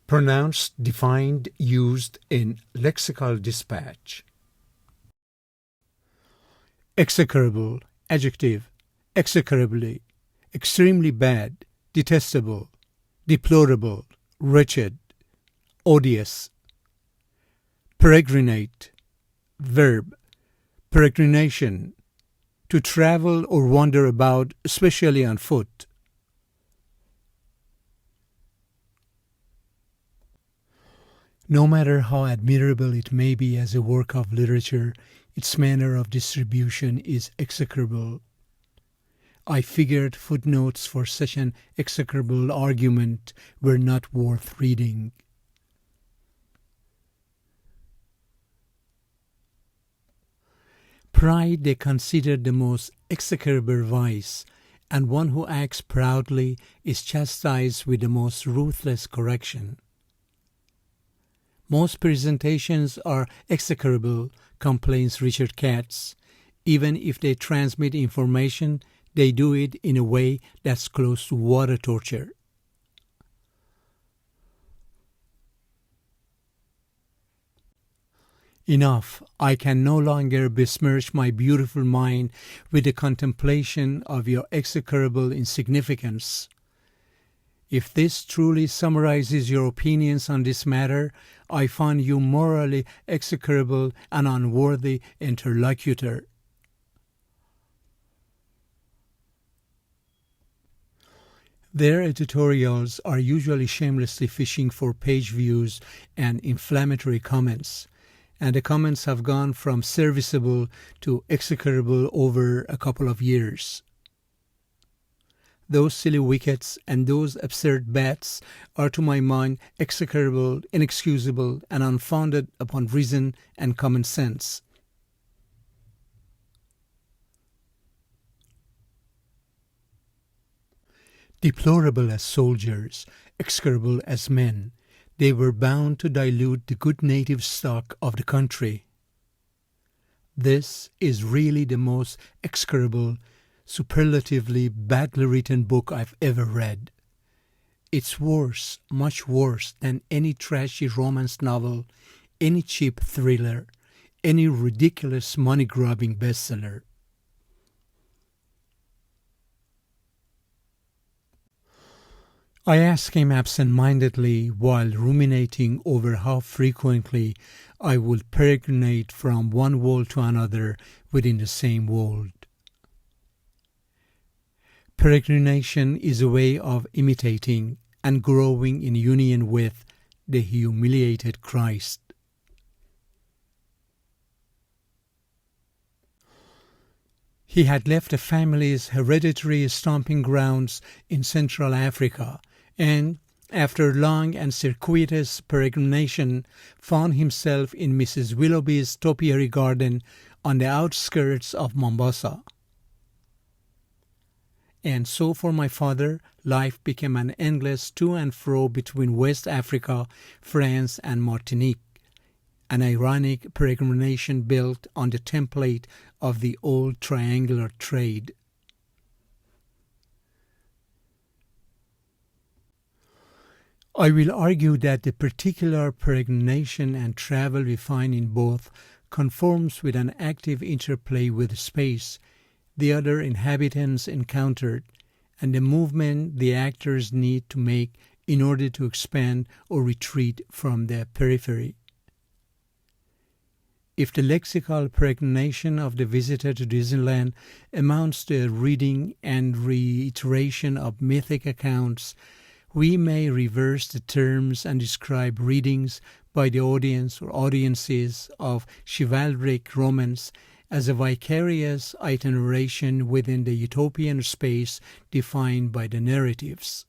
Pronounced, defined, used in lexical dispatch. Execrable, adjective, execrably, extremely bad, detestable, deplorable, wretched, odious. Peregrinate, verb, peregrination, to travel or wander about, especially on foot. No matter how admirable it may be as a work of literature, its manner of distribution is execrable. I figured footnotes for such an execrable argument were not worth reading. Pride they consider the most execrable vice, and one who acts proudly is chastised with the most ruthless correction. Most presentations are execrable, complains Richard Katz. Even if they transmit information, they do it in a way that's close to water torture. Enough, I can no longer besmirch my beautiful mind with the contemplation of your execrable insignificance. If this truly summarizes your opinions on this matter, I find you morally execrable and unworthy interlocutor. Their editorials are usually shamelessly fishing for page views and inflammatory comments, and the comments have gone from serviceable to execrable over a couple of years. Those silly wickets and those absurd bets are to my mind execrable, inexcusable, and unfounded upon reason and common sense. Deplorable as soldiers, execrable as men, they were bound to dilute the good native stock of the country. This is really the most execrable, superlatively badly written book I've ever read. It's worse, much worse than any trashy romance novel, any cheap thriller, any ridiculous money-grubbing bestseller. I asked him absent-mindedly while ruminating over how frequently I would peregrinate from one world to another within the same world. Peregrination is a way of imitating and growing in union with the humiliated Christ. He had left the family's hereditary stomping grounds in Central Africa and, after long and circuitous peregrination, found himself in Mrs. Willoughby's topiary garden on the outskirts of Mombasa. And so for my father, life became an endless to and fro between West Africa, France, and Martinique, an ironic peregrination built on the template of the old triangular trade. I will argue that the particular peregrination and travel we find in both conforms with an active interplay with space the other inhabitants encountered, and the movement the actors need to make in order to expand or retreat from their periphery. If the lexical peregrination of the visitor to Disneyland amounts to a reading and reiteration of mythic accounts, we may reverse the terms and describe readings by the audience or audiences of chivalric romance as a vicarious itineration within the utopian space defined by the narratives.